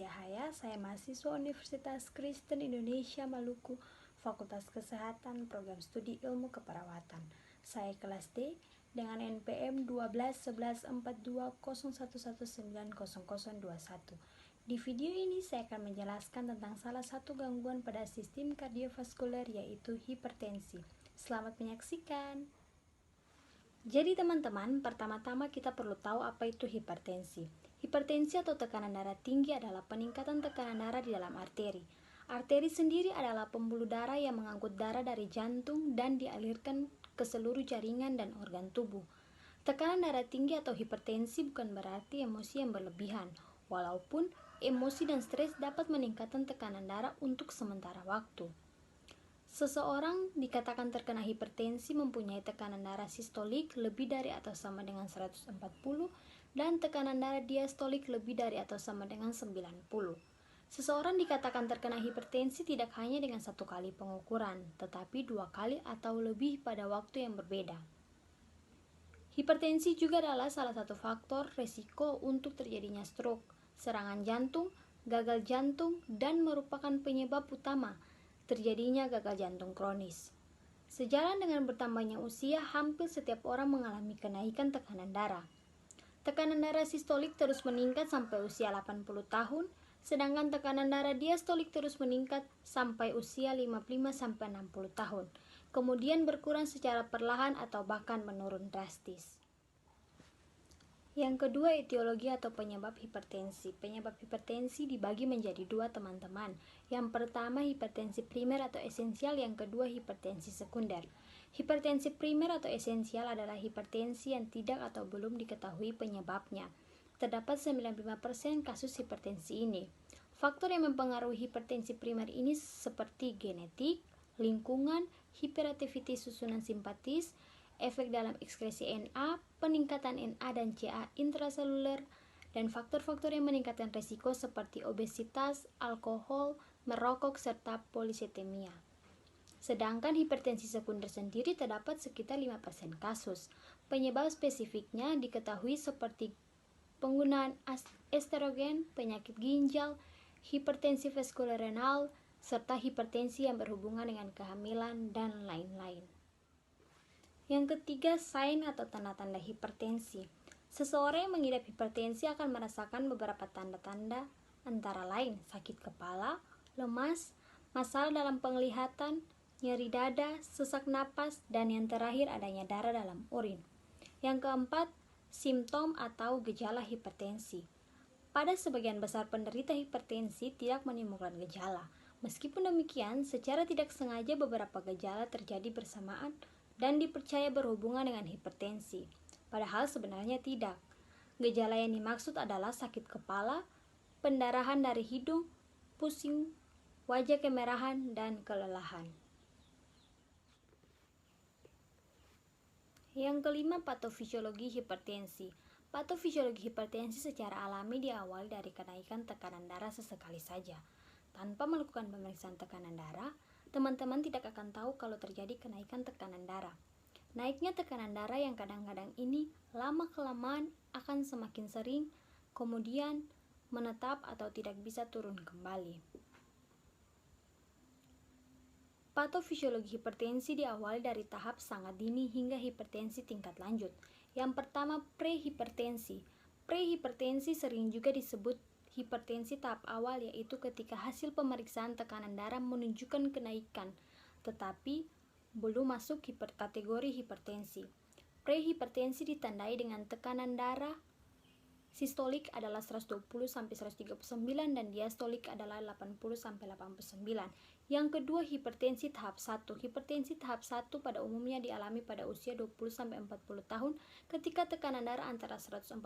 Yahya, saya mahasiswa Universitas Kristen Indonesia Maluku, Fakultas Kesehatan, Program Studi Ilmu Keperawatan. Saya kelas D dengan NPM 12114201190021. Di video ini saya akan menjelaskan tentang salah satu gangguan pada sistem kardiovaskuler, yaitu hipertensi. Selamat menyaksikan. Jadi teman-teman, pertama-tama kita perlu tahu apa itu hipertensi. Hipertensi atau tekanan darah tinggi adalah peningkatan tekanan darah di dalam arteri. Arteri sendiri adalah pembuluh darah yang mengangkut darah dari jantung dan dialirkan ke seluruh jaringan dan organ tubuh. Tekanan darah tinggi atau hipertensi bukan berarti emosi yang berlebihan, walaupun emosi dan stres dapat meningkatkan tekanan darah untuk sementara waktu. Seseorang dikatakan terkena hipertensi mempunyai tekanan darah sistolik lebih dari atau sama dengan 140 dan tekanan darah diastolik lebih dari atau sama dengan 90. Seseorang dikatakan terkena hipertensi tidak hanya dengan satu kali pengukuran, tetapi 2 kali atau lebih pada waktu yang berbeda. Hipertensi juga adalah salah satu faktor resiko untuk terjadinya stroke, serangan jantung, gagal jantung, dan merupakan penyebab utama terjadinya gagal jantung kronis. Sejalan dengan bertambahnya usia, hampir setiap orang mengalami kenaikan tekanan darah. Tekanan darah sistolik terus meningkat sampai usia 80 tahun, sedangkan tekanan darah diastolik terus meningkat sampai usia 55-60 tahun, kemudian berkurang secara perlahan atau bahkan menurun drastis. Yang kedua, etiologi atau penyebab hipertensi. Penyebab hipertensi dibagi menjadi 2, teman-teman. Yang pertama, hipertensi primer atau esensial, yang kedua, hipertensi sekunder. Hipertensi primer atau esensial adalah hipertensi yang tidak atau belum diketahui penyebabnya. Terdapat 95% kasus hipertensi ini. Faktor yang mempengaruhi hipertensi primer ini seperti genetik, lingkungan, hiperaktivitas susunan simpatis, efek dalam ekskresi Na, peningkatan Na dan Ca intraseluler, dan faktor-faktor yang meningkatkan risiko seperti obesitas, alkohol, merokok, serta polisetemia. Sedangkan hipertensi sekunder sendiri terdapat sekitar 5% kasus. Penyebab spesifiknya diketahui seperti penggunaan estrogen, penyakit ginjal, hipertensi vaskular renal, serta hipertensi yang berhubungan dengan kehamilan, dan lain-lain. Yang ketiga, sign atau tanda-tanda hipertensi. Seseorang yang mengidap hipertensi akan merasakan beberapa tanda-tanda, antara lain sakit kepala, lemas, masalah dalam penglihatan, nyeri dada, sesak napas, dan yang terakhir adanya darah dalam urin. Yang keempat, simptom atau gejala hipertensi. Pada sebagian besar penderita hipertensi tidak menimbulkan gejala. Meskipun demikian, secara tidak sengaja beberapa gejala terjadi bersamaan dan dipercaya berhubungan dengan hipertensi, padahal sebenarnya tidak. Gejala yang dimaksud adalah sakit kepala, pendarahan dari hidung, pusing, wajah kemerahan, dan kelelahan. Yang kelima, patofisiologi hipertensi. Patofisiologi hipertensi secara alami diawali dari kenaikan tekanan darah sesekali saja. Tanpa melakukan pemeriksaan tekanan darah, teman-teman tidak akan tahu kalau terjadi kenaikan tekanan darah. Naiknya tekanan darah yang kadang-kadang ini lama-kelamaan akan semakin sering, kemudian menetap atau tidak bisa turun kembali. Patofisiologi hipertensi diawali dari tahap sangat dini hingga hipertensi tingkat lanjut. Yang pertama, prehipertensi. Prehipertensi sering juga disebut hipertensi tahap awal, yaitu ketika hasil pemeriksaan tekanan darah menunjukkan kenaikan, tetapi belum masuk kategori hipertensi. Prehipertensi ditandai dengan tekanan darah sistolik adalah 120-139 dan diastolik adalah 80-89. Yang kedua, hipertensi tahap 1. Hipertensi tahap 1 pada umumnya dialami pada usia 20-40 tahun ketika tekanan darah antara 140/90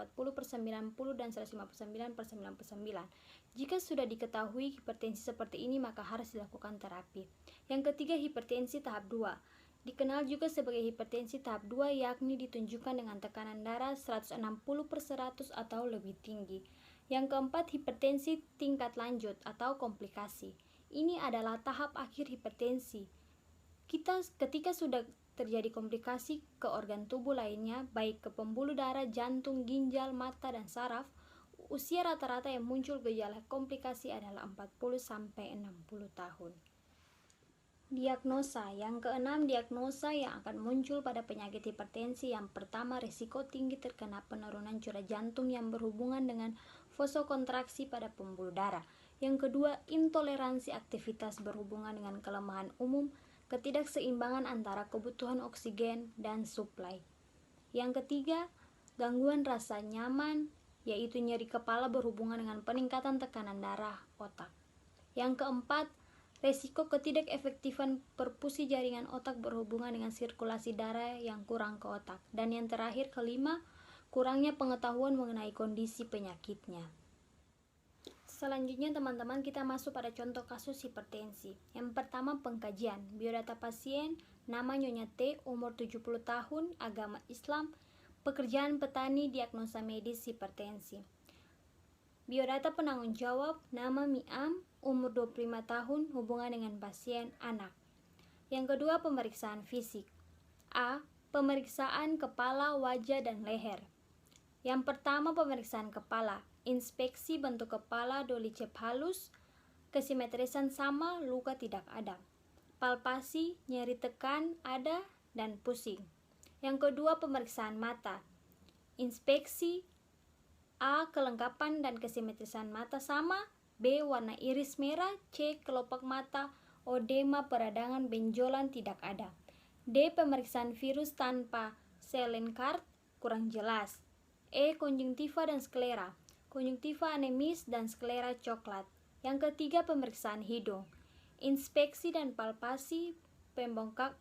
dan 159/99. Jika sudah diketahui hipertensi seperti ini, maka harus dilakukan terapi. Yang ketiga, hipertensi tahap 2. Dikenal juga sebagai hipertensi tahap 2, yakni ditunjukkan dengan tekanan darah 160/100 atau lebih tinggi. Yang keempat, hipertensi tingkat lanjut atau komplikasi. Ini adalah tahap akhir hipertensi. Ketika sudah terjadi komplikasi ke organ tubuh lainnya, baik ke pembuluh darah, jantung, ginjal, mata, dan saraf, Usia rata-rata yang muncul gejala komplikasi adalah 40-60 tahun. Diagnosa. Yang keenam, diagnosa yang akan muncul pada penyakit hipertensi. Yang pertama, risiko tinggi terkena penurunan curah jantung yang berhubungan dengan vasokontraksi pada pembuluh darah. Yang kedua, intoleransi aktivitas berhubungan dengan kelemahan umum, ketidakseimbangan antara kebutuhan oksigen dan suplai. Yang ketiga, gangguan rasa nyaman, yaitu nyeri kepala berhubungan dengan peningkatan tekanan darah otak. Yang keempat, resiko ketidakefektifan perfusi jaringan otak berhubungan dengan sirkulasi darah yang kurang ke otak. Dan yang terakhir, kelima, kurangnya pengetahuan mengenai kondisi penyakitnya. Selanjutnya teman-teman, kita masuk pada contoh kasus hipertensi. Yang pertama, pengkajian. Biodata pasien, nama Nyonya T, umur 70 tahun, agama Islam, pekerjaan petani, diagnosa medis hipertensi. Biodata penanggung jawab, nama Miam, umur 25 tahun, hubungan dengan pasien anak. Yang kedua, pemeriksaan fisik. A. Pemeriksaan kepala, wajah, dan leher. Yang pertama, pemeriksaan kepala. Inspeksi bentuk kepala, dolicephalus, kesimetrisan sama, luka tidak ada. Palpasi, nyeri tekan ada, dan pusing. Yang kedua, pemeriksaan mata. Inspeksi A. Kelengkapan dan kesimetrisan mata sama. B. Warna iris merah. C. Kelopak mata, odema, peradangan, benjolan tidak ada. D. Pemeriksaan virus tanpa Selenkart, kurang jelas. E. Konjungtiva dan sklera. Konjungtiva anemis dan sklera coklat. Yang ketiga, pemeriksaan hidung. Inspeksi dan palpasi, pembengkokan,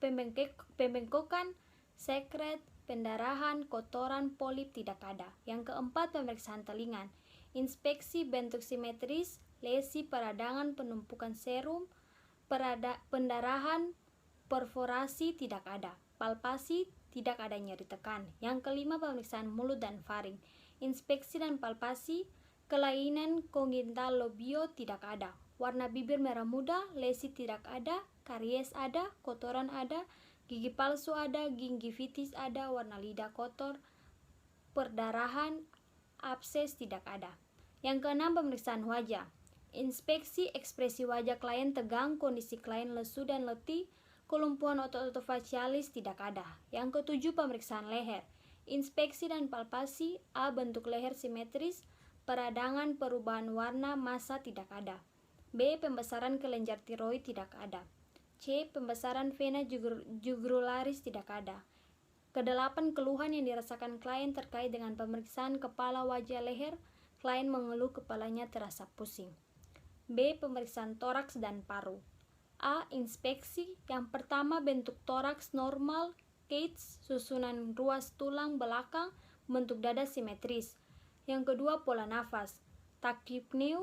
sekret, pendarahan, kotoran, polip tidak ada. Yang keempat, pemeriksaan telinga. Inspeksi bentuk simetris, lesi, peradangan, penumpukan serum, pendarahan, perforasi tidak ada. Palpasi tidak ada nyeri tekan. Yang kelima, pemeriksaan mulut dan faring. Inspeksi dan palpasi, kelainan kongenital lobio tidak ada. Warna bibir merah muda, lesi tidak ada, karies ada, kotoran ada, gigi palsu ada, gingivitis ada, warna lidah kotor, perdarahan, abses tidak ada. Yang keenam, pemeriksaan wajah. Inspeksi ekspresi wajah klien tegang, kondisi klien lesu dan letih, kelumpuhan otot facialis tidak ada. Yang ketujuh, pemeriksaan leher. Inspeksi dan palpasi, A. Bentuk leher simetris, peradangan, perubahan warna, massa tidak ada. B. Pembesaran kelenjar tiroid tidak ada. C. Pembesaran vena jugularis tidak ada. Kedelapan, keluhan yang dirasakan klien terkait dengan pemeriksaan kepala, wajah, leher. Klien mengeluh kepalanya terasa pusing. B. Pemeriksaan toraks dan paru. A. Inspeksi. Yang pertama, bentuk toraks normal, cage, susunan ruas tulang belakang, bentuk dada simetris. Yang kedua, pola nafas. Tachypnea.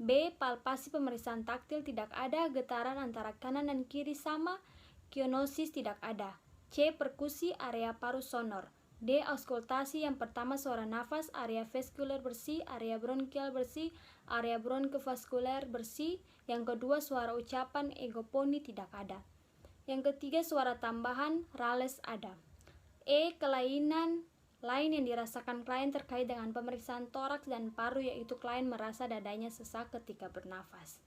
B. Palpasi, pemeriksaan taktil tidak ada, getaran antara kanan dan kiri sama, kionosis tidak ada. C. Perkusi, area paru sonor. D. Auskultasi. Yang pertama, suara nafas, area vaskular bersih, area bronkial bersih, area bronkivaskular bersih. Yang kedua, suara ucapan, egoponi tidak ada. Yang ketiga, suara tambahan, rales ada. E. Kelainan lain yang dirasakan klien terkait dengan pemeriksaan toraks dan paru, yaitu klien merasa dadanya sesak ketika bernafas.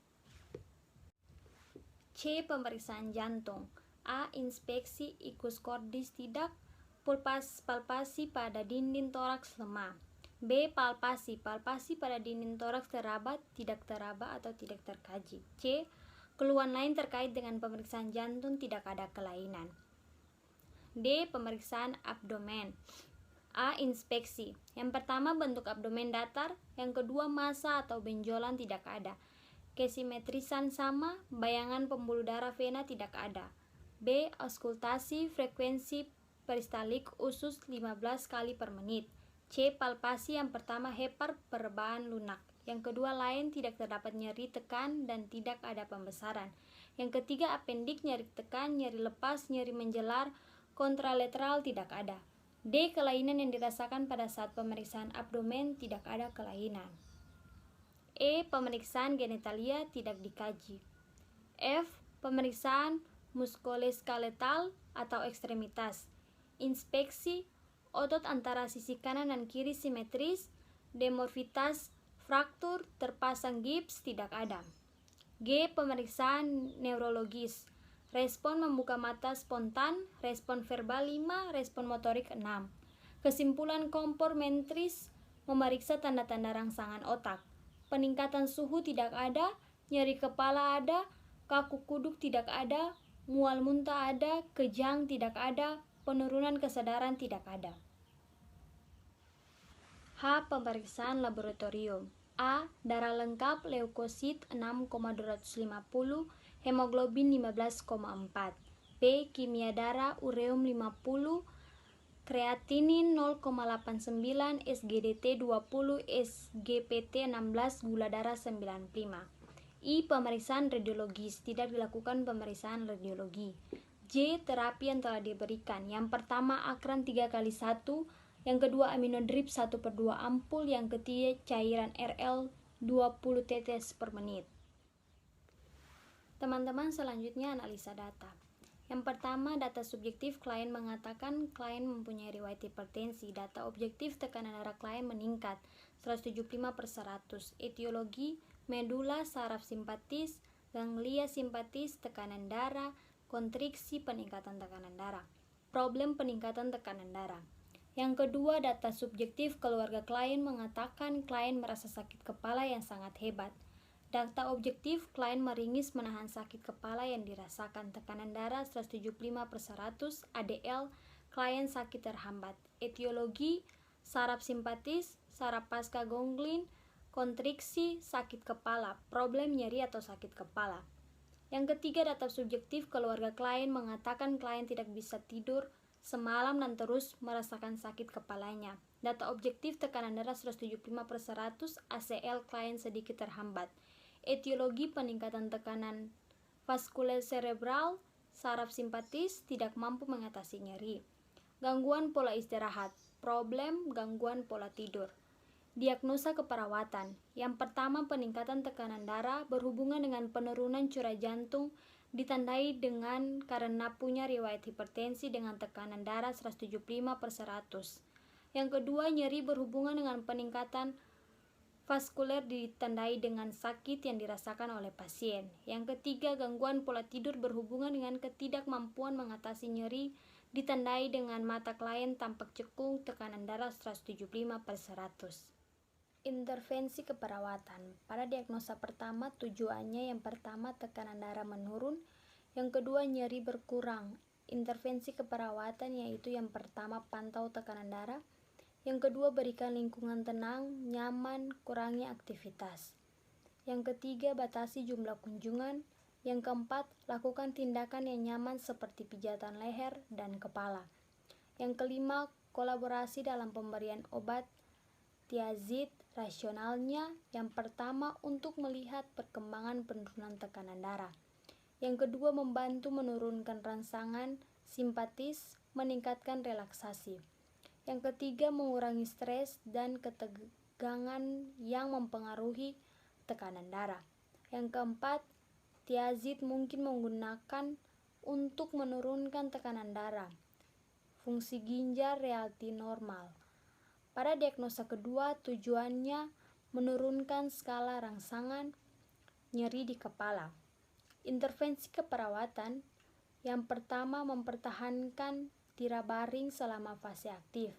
C. Pemeriksaan jantung. A. Inspeksi, ikus cordis tidak, palpasi pada dinding toraks lemah. B. Palpasi pada dinding toraks teraba, tidak teraba atau tidak terkaji. C. Keluhan lain terkait dengan pemeriksaan jantung, tidak ada kelainan. D. Pemeriksaan abdomen. A. Inspeksi. Yang pertama, bentuk abdomen datar. Yang kedua, massa atau benjolan tidak ada. Kesimetrisan sama, bayangan pembuluh darah vena tidak ada. B. Auskultasi, frekuensi peristalik usus 15 kali per menit. C. Palpasi. Yang pertama, hepar, perebahan lunak. Yang kedua, lain, tidak terdapat nyeri tekan dan tidak ada pembesaran. Yang ketiga, apendik, nyeri tekan, nyeri lepas, nyeri menjelar, kontralateral tidak ada. D. Kelainan yang dirasakan pada saat pemeriksaan abdomen, tidak ada kelainan. E. Pemeriksaan genitalia tidak dikaji. F. Pemeriksaan muskuloskeletal atau ekstremitas. Inspeksi, otot antara sisi kanan dan kiri simetris, demorfitas, fraktur, terpasang gips tidak ada. G. Pemeriksaan neurologis. Respon membuka mata spontan, respon verbal 5, respon motorik 6. Kesimpulan kompor mentris memeriksa tanda-tanda rangsangan otak. Peningkatan suhu tidak ada, nyeri kepala ada, kaku kuduk tidak ada, mual muntah ada, kejang tidak ada, penurunan kesadaran tidak ada. H. Pemeriksaan laboratorium. A. Darah lengkap, leukosit 6,250, hemoglobin 15,4. B. Kimia darah, ureum 50, kreatinin 0,89, SGDT 20, SGPT 16, gula darah 95. I. Pemeriksaan radiologis. Tidak dilakukan pemeriksaan radiologi. J. Terapi yang telah diberikan. Yang pertama akran 3x1, yang kedua aminodrip 1/2 ampul, yang ketiga cairan RL 20 tetes per menit. Teman-teman, selanjutnya analisa data. Yang pertama, data subjektif klien mengatakan klien mempunyai riwayat hipertensi. Data objektif tekanan darah klien meningkat 175/100. Etiologi, medula, saraf simpatis, ganglia simpatis, tekanan darah, kontriksi, peningkatan tekanan darah. Problem peningkatan tekanan darah. Yang kedua, data subjektif keluarga klien mengatakan klien merasa sakit kepala yang sangat hebat. Data objektif, klien meringis menahan sakit kepala yang dirasakan. Tekanan darah 175/100, ADL, klien sakit terhambat. Etiologi, saraf simpatis, saraf pasca ganglin, kontriksi, sakit kepala, problem nyeri atau sakit kepala. Yang ketiga, data subjektif keluarga klien mengatakan klien tidak bisa tidur semalam dan terus merasakan sakit kepalanya. Data objektif tekanan darah 175/100, ACL klien sedikit terhambat. Etiologi, peningkatan tekanan vaskuler cerebral, saraf simpatis, tidak mampu mengatasi nyeri. Gangguan pola istirahat, problem gangguan pola tidur. Diagnosa keperawatan. Yang pertama, peningkatan tekanan darah berhubungan dengan penurunan curah jantung, ditandai dengan karena punya riwayat hipertensi dengan tekanan darah 175/100. Yang kedua, nyeri berhubungan dengan peningkatan vaskuler ditandai dengan sakit yang dirasakan oleh pasien. Yang ketiga, gangguan pola tidur berhubungan dengan ketidakmampuan mengatasi nyeri ditandai dengan mata klien tampak cekung, tekanan darah 175/100. Intervensi keperawatan. Pada diagnosa pertama, tujuannya yang pertama tekanan darah menurun, yang kedua nyeri berkurang. Intervensi keperawatan yaitu yang pertama pantau tekanan darah, yang kedua berikan lingkungan tenang, nyaman, kurangi aktivitas. Yang ketiga batasi jumlah kunjungan, yang keempat lakukan tindakan yang nyaman seperti pijatan leher dan kepala. Yang kelima kolaborasi dalam pemberian obat tiazid. Rasionalnya, yang pertama untuk melihat perkembangan penurunan tekanan darah. Yang kedua membantu menurunkan rangsangan simpatis, meningkatkan relaksasi. Yang ketiga mengurangi stres dan ketegangan yang mempengaruhi tekanan darah. Yang keempat, tiazid mungkin menggunakan untuk menurunkan tekanan darah. Fungsi ginjal realti normal. Pada diagnosa kedua, tujuannya menurunkan skala rangsangan nyeri di kepala. Intervensi keperawatan, yang pertama mempertahankan tirabaring selama fase aktif.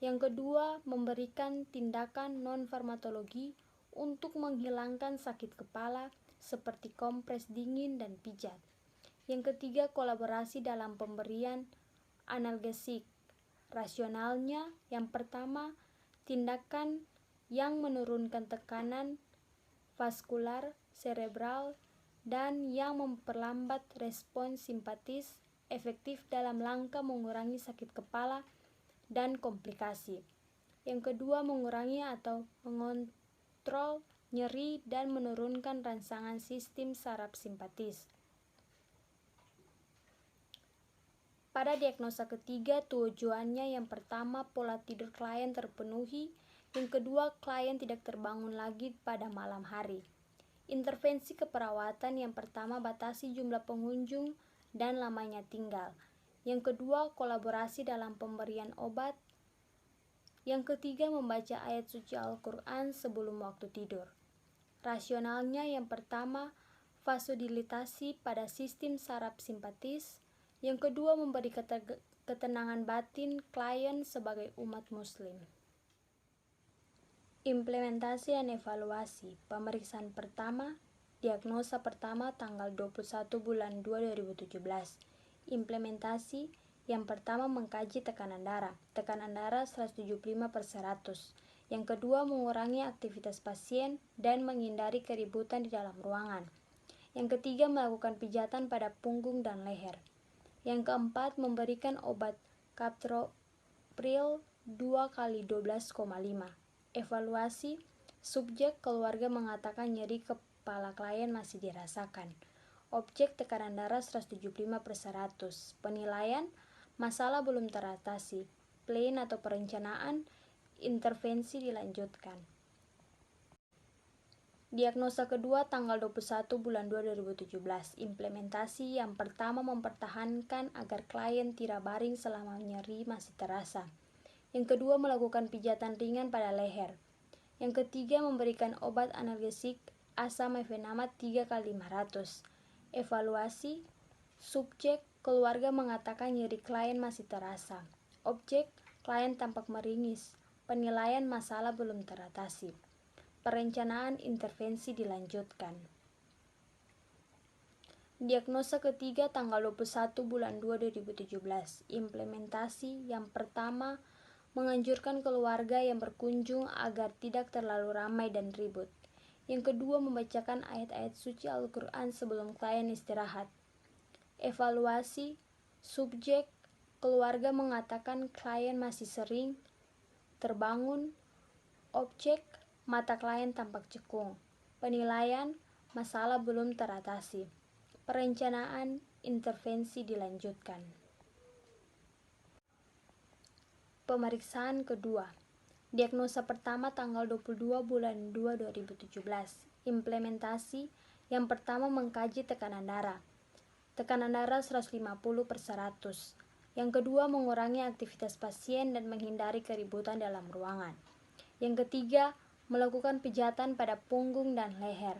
Yang kedua, memberikan tindakan non-farmakologi untuk menghilangkan sakit kepala seperti kompres dingin dan pijat. Yang ketiga, kolaborasi dalam pemberian analgesik. Rasionalnya, yang pertama, tindakan yang menurunkan tekanan vaskular cerebral dan yang memperlambat respons simpatis, efektif dalam rangka mengurangi sakit kepala dan komplikasi. Yang kedua, mengurangi atau mengontrol nyeri dan menurunkan rangsangan sistem saraf simpatis. Pada diagnosa ketiga, tujuannya yang pertama pola tidur klien terpenuhi, yang kedua klien tidak terbangun lagi pada malam hari. Intervensi keperawatan yang pertama batasi jumlah pengunjung dan lamanya tinggal. Yang kedua, kolaborasi dalam pemberian obat Yang ketiga, membaca ayat suci Al-Quran sebelum waktu tidur. Rasionalnya yang pertama, vasodilitasi pada sistem saraf simpatis. Yang kedua, memberi ketenangan batin klien sebagai umat muslim. Implementasi dan evaluasi. Pemeriksaan pertama, diagnosa pertama tanggal 21 bulan 2 2017. Implementasi yang pertama, mengkaji tekanan darah 175/100. Yang kedua, mengurangi aktivitas pasien dan menghindari keributan di dalam ruangan. Yang ketiga, melakukan pijatan pada punggung dan leher. Yang keempat, memberikan obat captopril 2x12,5. Evaluasi, subjek keluarga mengatakan nyeri kepala klien masih dirasakan. Objek tekanan darah 175/100. Penilaian, masalah belum teratasi. Plan atau perencanaan intervensi dilanjutkan. Diagnosa kedua tanggal 21 bulan 2 2017. Implementasi yang pertama, mempertahankan agar klien tidak baring selama nyeri masih terasa. Yang kedua, melakukan pijatan ringan pada leher. Yang ketiga, memberikan obat analgesik asam mefenamat 3x500. Evaluasi, subjek keluarga mengatakan nyeri klien masih terasa. Objek, klien tampak meringis. Penilaian, masalah belum teratasi. Perencanaan intervensi dilanjutkan. Diagnosa ketiga tanggal 21 bulan 2 2017. Implementasi yang pertama, menganjurkan keluarga yang berkunjung agar tidak terlalu ramai dan ribut. Yang kedua, membacakan ayat-ayat suci Al-Quran sebelum klien istirahat. Evaluasi, subjek keluarga mengatakan klien masih sering terbangun. Objek, mata klien tampak cekung. Penilaian, masalah belum teratasi. Perencanaan intervensi dilanjutkan. Pemeriksaan kedua. Diagnosa pertama tanggal 22 bulan 2 2017. Implementasi yang pertama, mengkaji tekanan darah 150/100. Yang kedua, mengurangi aktivitas pasien dan menghindari keributan dalam ruangan. Yang ketiga, melakukan pijatan pada punggung dan leher.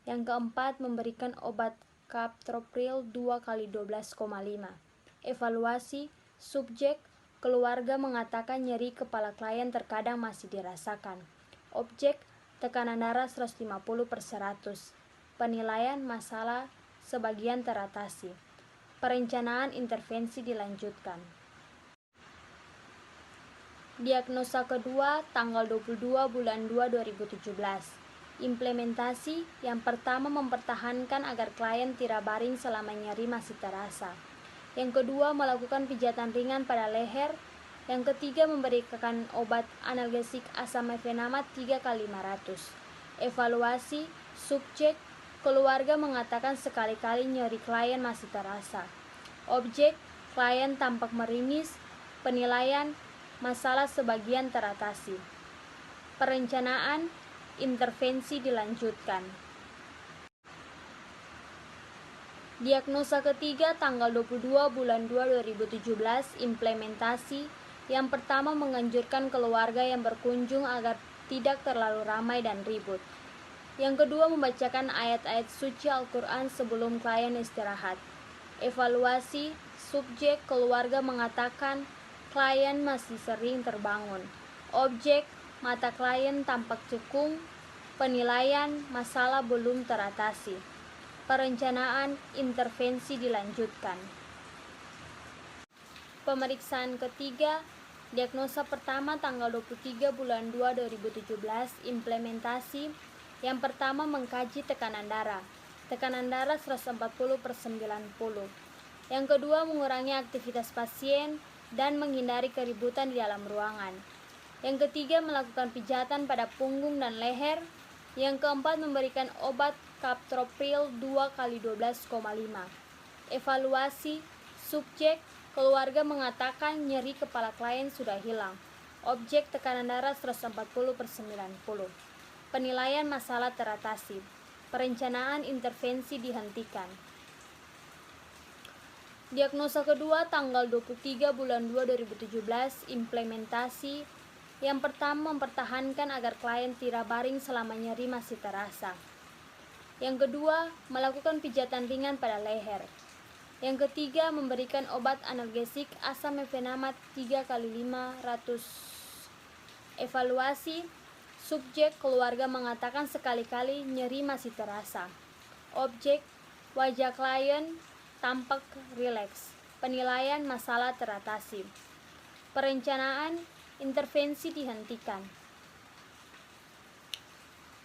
Yang keempat, memberikan obat captopril 2x12,5. Evaluasi, subjek keluarga mengatakan nyeri kepala klien terkadang masih dirasakan. Objek, tekanan darah 150/100. Penilaian, masalah sebagian teratasi. Perencanaan intervensi dilanjutkan. Diagnosa kedua tanggal 22 bulan 2 2017. Implementasi yang pertama, mempertahankan agar klien tidak baring selama nyeri masih terasa. Yang kedua, melakukan pijatan ringan pada leher. Yang ketiga, memberikan obat analgesik asam mefenamat 3x500. Evaluasi, subjek keluarga mengatakan sekali-kali nyeri klien masih terasa. Objek, klien tampak meringis. Penilaian, masalah sebagian teratasi. Perencanaan intervensi dilanjutkan. Diagnosa ketiga tanggal 22 bulan 2 2017. Implementasi yang pertama, menganjurkan keluarga yang berkunjung agar tidak terlalu ramai dan ribut. Yang kedua, membacakan ayat-ayat suci Al-Quran sebelum klien istirahat. Evaluasi, subjek keluarga mengatakan klien masih sering terbangun. Objek, mata klien tampak cekung. Penilaian, masalah belum teratasi. Perencanaan intervensi dilanjutkan. Pemeriksaan ketiga. Diagnosa pertama tanggal 23 bulan 2 2017. Implementasi yang pertama, mengkaji tekanan darah 140/90. Yang kedua, mengurangi aktivitas pasien dan menghindari keributan di dalam ruangan. Yang ketiga, melakukan pijatan pada punggung dan leher. Yang keempat, memberikan obat captopril 2x12,5. Evaluasi, subjek keluarga mengatakan nyeri kepala klien sudah hilang. Objek, tekanan darah 140/90. Penilaian, masalah teratasi. Perencanaan intervensi dihentikan. Diagnosa kedua tanggal 23 bulan 2 2017. Implementasi Yang pertama, mempertahankan agar klien tidak baring selama nyeri masih terasa. Yang kedua, melakukan pijatan ringan pada leher. Yang ketiga, memberikan obat analgesik asam mefenamat 3x500. Evaluasi, subjek keluarga mengatakan sekali-kali nyeri masih terasa. Objek, wajah klien tampak rileks. Penilaian, masalah teratasi. Perencanaan, intervensi dihentikan.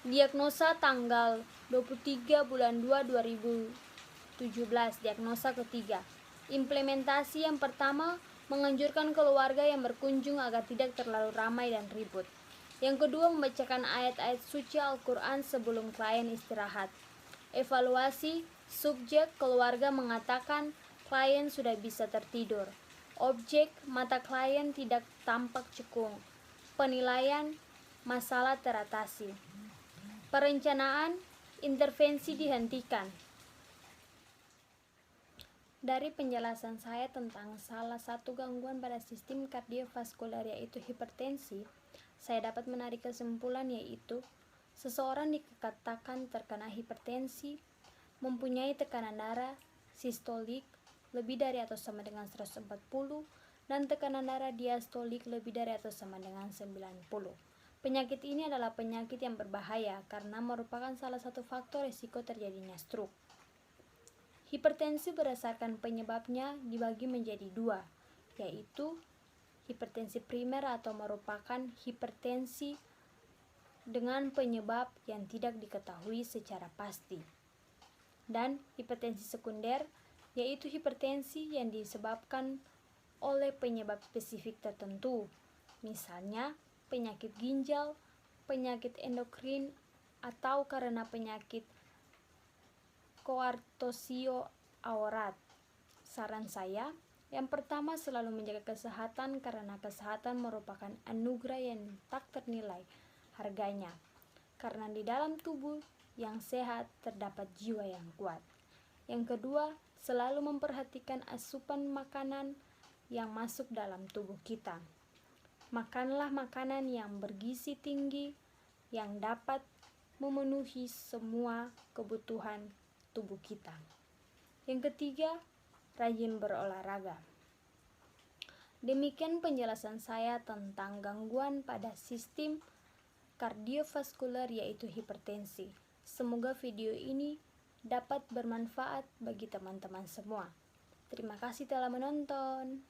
Diagnosa tanggal 23 bulan 2 2017. Diagnosa ketiga. Implementasi yang pertama, menganjurkan keluarga yang berkunjung agar tidak terlalu ramai dan ribut. Yang kedua, membacakan ayat-ayat suci Al-Quran sebelum klien istirahat. Evaluasi, subjek keluarga mengatakan klien sudah bisa tertidur. Objek, mata klien tidak tampak cekung. Penilaian, masalah teratasi. Perencanaan, intervensi dihentikan. Dari penjelasan saya tentang salah satu gangguan pada sistem kardiovaskular yaitu hipertensi, saya dapat menarik kesimpulan yaitu seseorang dikatakan terkena hipertensi mempunyai tekanan darah sistolik lebih dari atau sama dengan 140 dan tekanan darah diastolik lebih dari atau sama dengan 90. Penyakit ini adalah penyakit yang berbahaya karena merupakan salah satu faktor risiko terjadinya stroke. Hipertensi berdasarkan penyebabnya dibagi menjadi dua, yaitu hipertensi primer atau merupakan hipertensi dengan penyebab yang tidak diketahui secara pasti, dan hipertensi sekunder yaitu hipertensi yang disebabkan oleh penyebab spesifik tertentu, misalnya penyakit ginjal, penyakit endokrin, atau karena penyakit koartosio-aorat. Saran saya, yang pertama selalu menjaga kesehatan karena kesehatan merupakan anugerah yang tak ternilai harganya. Karena di dalam tubuh yang sehat terdapat jiwa yang kuat. Yang kedua, selalu memperhatikan asupan makanan yang masuk dalam tubuh kita. Makanlah makanan yang bergizi tinggi yang dapat memenuhi semua kebutuhan tubuh kita. Yang ketiga, rajin berolahraga. Demikian penjelasan saya tentang gangguan pada sistem kardiovaskular yaitu hipertensi. Semoga video ini dapat bermanfaat bagi teman-teman semua. Terima kasih telah menonton.